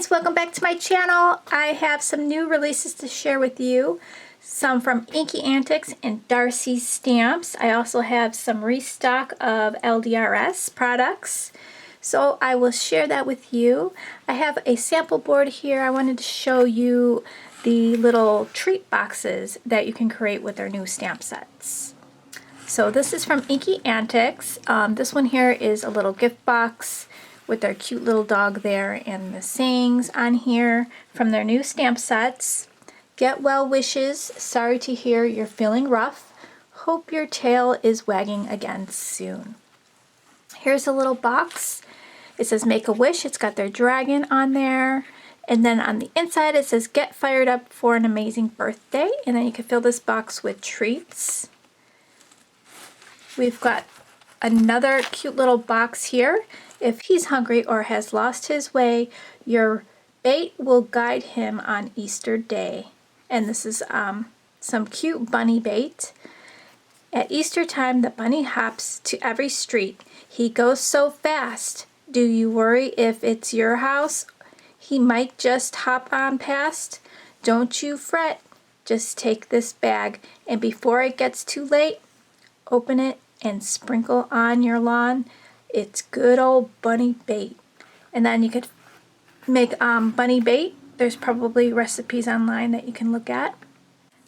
guys, welcome back to my channel. I have some new releases to share with you. Some from Inky Antics and Darcies stamps. I also have some restock of LDRS products. So I will share that with you. I have a sample board here. I wanted to show you the little treat boxes that you can create with their new stamp sets. So this is from Inky Antics. This one here is a little gift box with their cute little dog there and the sayings on here from their new stamp sets. Get well wishes. Sorry to hear you're feeling rough. Hope your tail is wagging again soon. Here's a little box. It says make a wish. It's got their dragon on there. And then on the inside it says get fired up for an amazing birthday. And then you can fill this box with treats. We've got another cute little box here. If he's hungry or has lost his way, your bait will guide him on Easter Day. And this is some cute bunny bait. At Easter time, the bunny hops to every street. He goes so fast. Do you worry if it's your house? He might just hop on past. Don't you fret. Just take this bag, and before it gets too late, open it and sprinkle on your lawn. It's good old bunny bait. And then you could make bunny bait. There's probably recipes online that you can look at.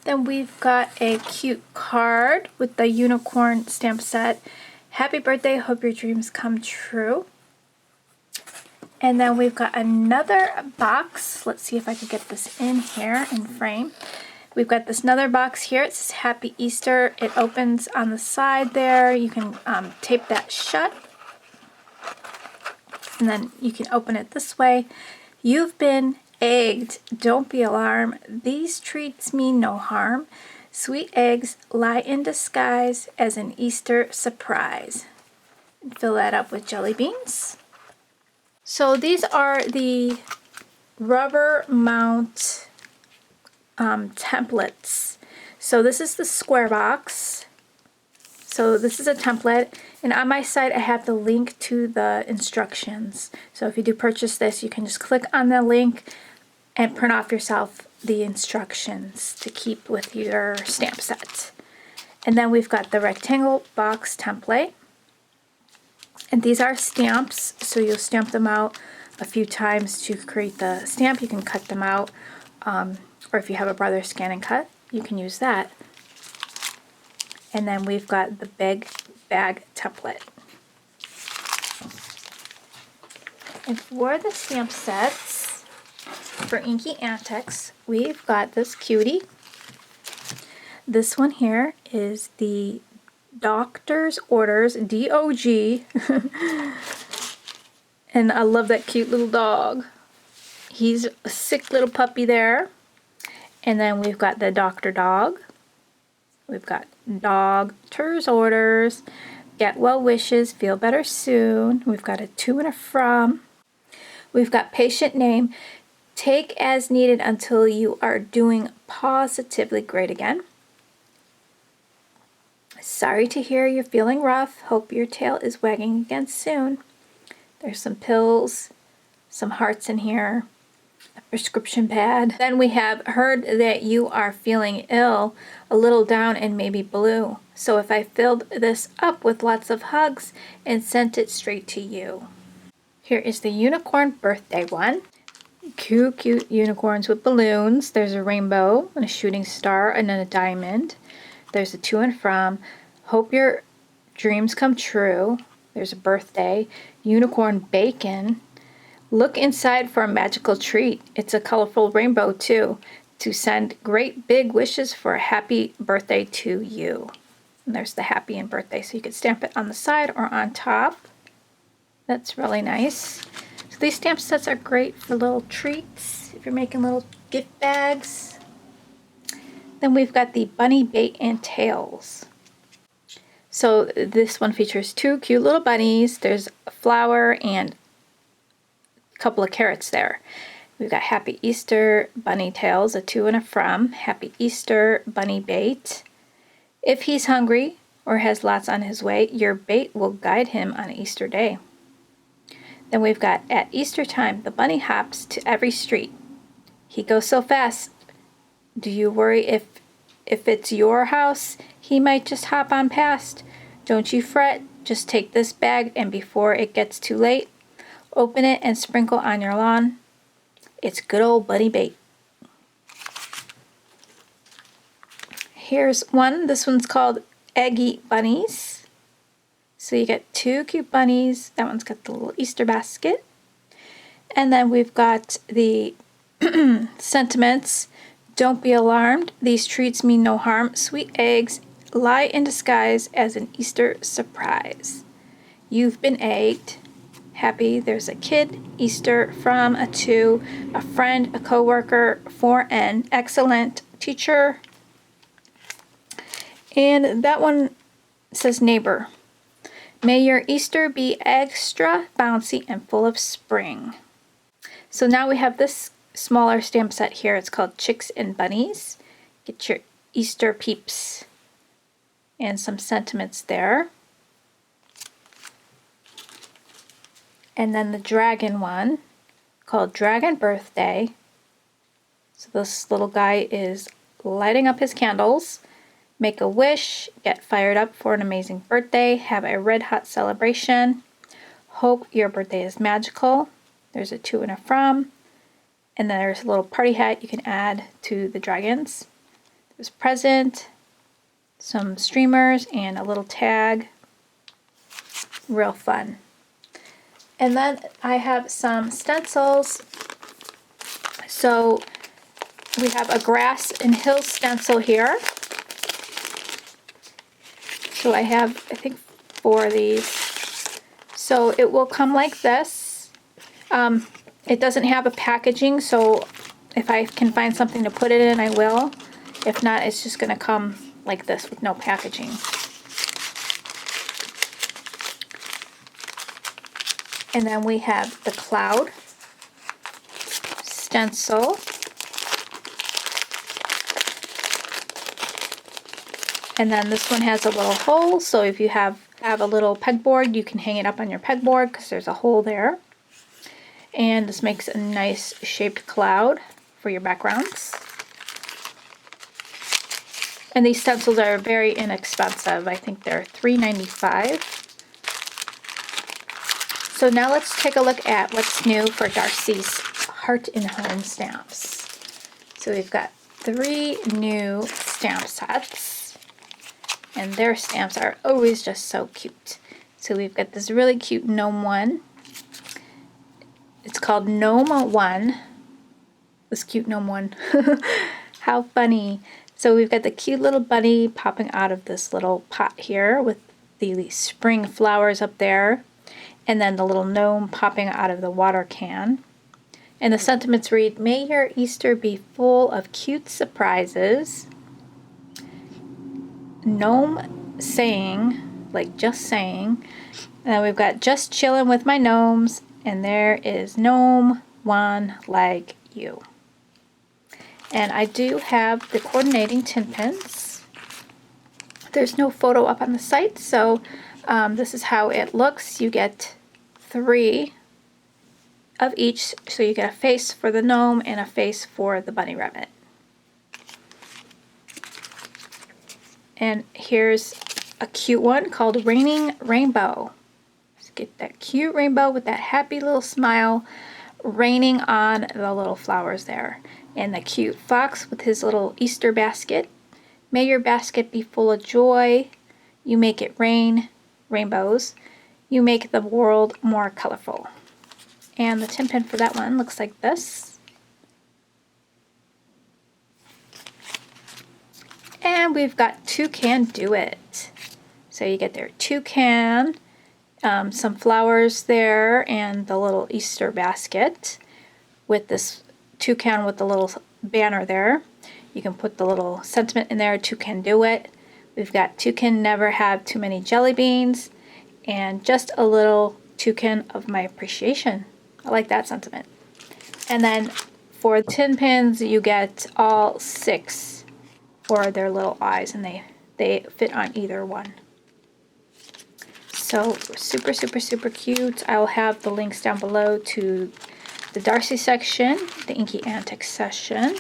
Then we've got a cute card with the unicorn stamp set. Happy birthday, hope your dreams come true. And then we've got another box. Let's see if I can get this in here in frame. We've got this another box here. It says Happy Easter. It opens on the side there. You can tape that shut. And then you can open it this way. You've been egged. Don't be alarmed. These treats mean no harm. Sweet eggs lie in disguise as an Easter surprise. And fill that up with jelly beans. So these are the rubber mount templates. So this is the square box. So this is a template, and on my site I have the link to the instructions. So if you do purchase this, you can just click on the link and print off yourself the instructions to keep with your stamp set. And then we've got the rectangle box template. And these are stamps, so you'll stamp them out a few times to create the stamp. You can cut them out, or if you have a brother scan and cut, you can use that. And then we've got the big bag template. And for the stamp sets for Inky Antics, we've got this cutie. This one here is the Doctor's Orders, DOG. And I love that cute little dog. He's a sick little puppy there. And then we've got the Doctor Dog. We've got Doctor's Orders, Get Well Wishes, Feel Better Soon. We've got a to and a from. We've got Patient Name, Take as Needed Until You Are Doing Positively Great Again. Sorry to hear you're feeling rough. Hope your tail is wagging again soon. There's some pills, some hearts in here, a prescription pad. Then we have heard that you are feeling ill, a little down and maybe blue. So if I filled this up with lots of hugs and sent it straight to you. Here is the unicorn birthday one. Cute unicorns with balloons. There's a rainbow and a shooting star and then a diamond. There's a to and from. Hope your dreams come true. There's a birthday. Unicorn bacon. Look inside for a magical treat. It's a colorful rainbow too, to send great big wishes for a happy birthday to you. And there's the happy and birthday, so you could stamp it on the side or on top. That's really nice. So these stamp sets are great for little treats if you're making little gift bags. Then we've got the bunny bait and tails. So this one features two cute little bunnies. There's a flower and couple of carrots there. We've got Happy Easter bunny tails, a to and a from. Happy Easter bunny bait. If he's hungry or has lots on his way, your bait will guide him on Easter Day. Then we've got at Easter time, the bunny hops to every street. He goes so fast. Do you worry if it's your house, he might just hop on past? Don't you fret, just take this bag and before it gets too late, open it and sprinkle on your lawn. It's good old bunny bait. Here's one. This one's called Eggy Bunnies. So you get two cute bunnies. That one's got the little Easter basket. And then we've got the sentiments. Don't be alarmed. These treats mean no harm. Sweet eggs lie in disguise as an Easter surprise. You've been egged. Happy there's a kid. Easter from a to, a friend, a coworker, for an excellent teacher. And that one says neighbor. May your Easter be extra bouncy and full of spring. So now we have this smaller stamp set here. It's called Chicks and Bunnies. Get your Easter peeps and some sentiments there. And then the dragon one called Dragon Birthday. So this little guy is lighting up his candles. Make a wish, get fired up for an amazing birthday, have a red hot celebration. Hope your birthday is magical. There's a to and a from. And then there's a little party hat you can add to the dragons. There's a present, some streamers, and a little tag. Real fun. And then I have some stencils. So we have a grass and hill stencil here. So I have, I think, 4 of these. So it will come like this. It doesn't have a packaging, so if I can find something to put it in, I will. If not, it's just going to come like this with no packaging. And then we have the cloud stencil. And then this one has a little hole, so if you have a little pegboard, you can hang it up on your pegboard because there's a hole there. And this makes a nice shaped cloud for your backgrounds. And these stencils are very inexpensive. I think they're $3.95. So now let's take a look at what's new for Darcies Heart and Home stamps. So we've got 3 new stamp sets. And their stamps are always just so cute. So we've got this really cute gnome one. It's called Gnome 1. This cute gnome one. How funny. So we've got the cute little bunny popping out of this little pot here with the spring flowers up there. And then the little gnome popping out of the water can. And the sentiments read, may your Easter be full of cute surprises. Gnome saying, like just saying. And then we've got just chilling with my gnomes. And there is gnome one like you. And I do have the coordinating tin pins. There's no photo up on the site, so this is how it looks. You get 3 of each, so you get a face for the gnome and a face for the bunny rabbit. And here's a cute one called Raining Rainbow. Let's get that cute rainbow with that happy little smile raining on the little flowers there. And the cute fox with his little Easter basket. May your basket be full of joy. You make it rain rainbows. You make the world more colorful. And the tin pin for that one looks like this. And we've got Toucan Do It. So you get their toucan, some flowers there, and the little Easter basket with this toucan with the little banner there. You can put the little sentiment in there, Toucan Do It. We've got Toucan Never Have Too Many Jelly Beans, and just a little toucan of my appreciation. I like that sentiment. And then for the tin pins, you get all 6 for their little eyes, and they fit on either one. So super, super, super cute. I will have the links down below to the Darcy section, the Inky Antics section.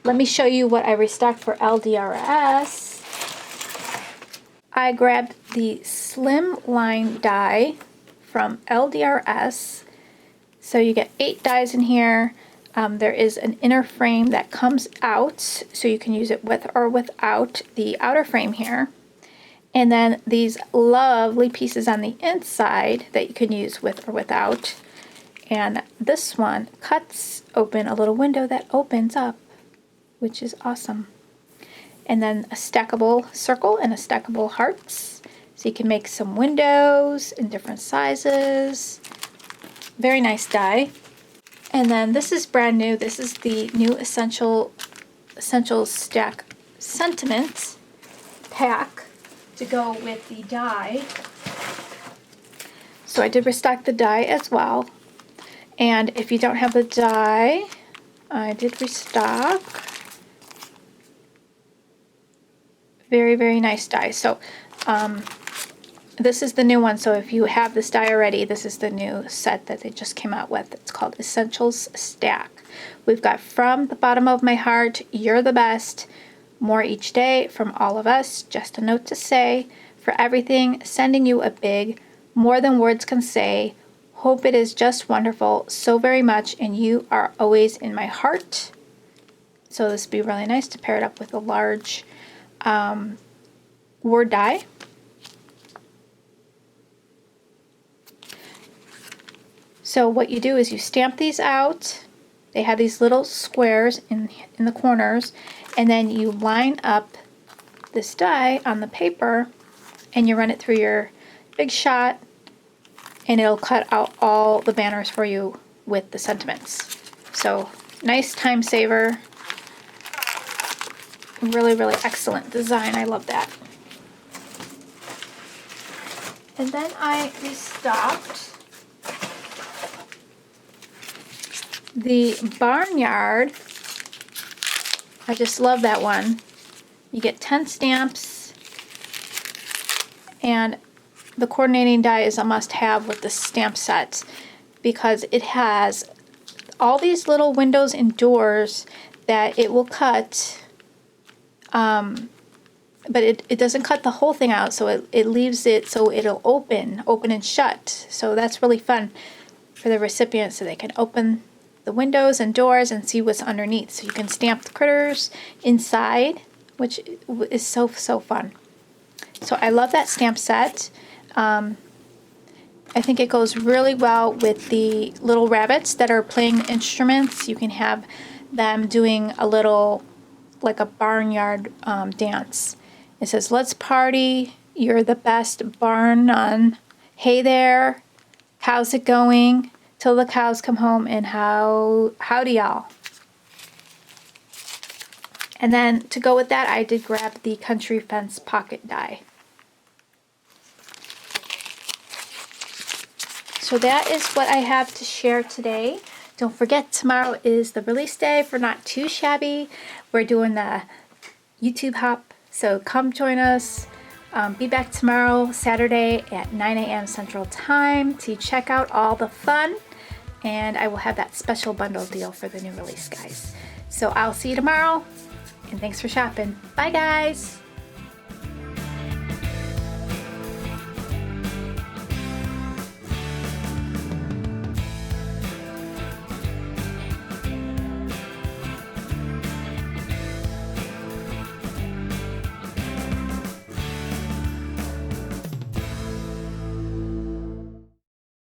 Let me show you what I restocked for LDRS. I grabbed the Slimline Die from LDRS. So you get 8 dies in here. There is an inner frame that comes out, so you can use it with or without the outer frame here. And then these lovely pieces on the inside that you can use with or without. And this one cuts open a little window that opens up, which is awesome. And then a stackable circle and a stackable hearts. So you can make some windows in different sizes. Very nice die. And then this is brand new. This is the new Essentials Stack Sentiment pack to go with the die. So I did restock the die as well. And if you don't have the die, I did restock. Very, very nice die. So this is the new one. So if you have this die already, this is the new set that they just came out with. It's called Essentials Stack. We've got From the Bottom of My Heart, You're the Best, More Each Day, From All of Us, Just a Note to Say, For Everything, Sending You a Big, More Than Words Can Say, Hope It Is Just Wonderful, So Very Much, and You Are Always in My Heart. So this would be really nice to pair it up with a large word die. So what you do is you stamp these out. They have these little squares in the corners, and then you line up this die on the paper and you run it through your Big Shot, and it'll cut out all the banners for you with the sentiments. So nice time saver. Really, really excellent design. I love that. And then I restocked the Barnyard. I just love that one. You get 10 stamps, and the coordinating die is a must-have with the stamp set because it has all these little windows and doors that it will cut, but it doesn't cut the whole thing out, so it leaves it so it'll open and shut. So that's really fun for the recipient, so they can open the windows and doors and see what's underneath. So you can stamp the critters inside, which is so fun. So I love that stamp set. I think it goes really well with the little rabbits that are playing instruments. You can have them doing a little, like a barnyard dance. It says, "Let's party, you're the best barn nun. Hey there, how's it going? Till the cows come home, and howdy y'all." And then to go with that, I did grab the Country Fence pocket die. So that is what I have to share today. Don't forget, tomorrow is the release day for Not Too Shabby. We're doing the YouTube hop, so come join us. Be back tomorrow, Saturday at 9 a.m. Central Time to check out all the fun. And I will have that special bundle deal for the new release, guys. So I'll see you tomorrow, and thanks for shopping. Bye, guys.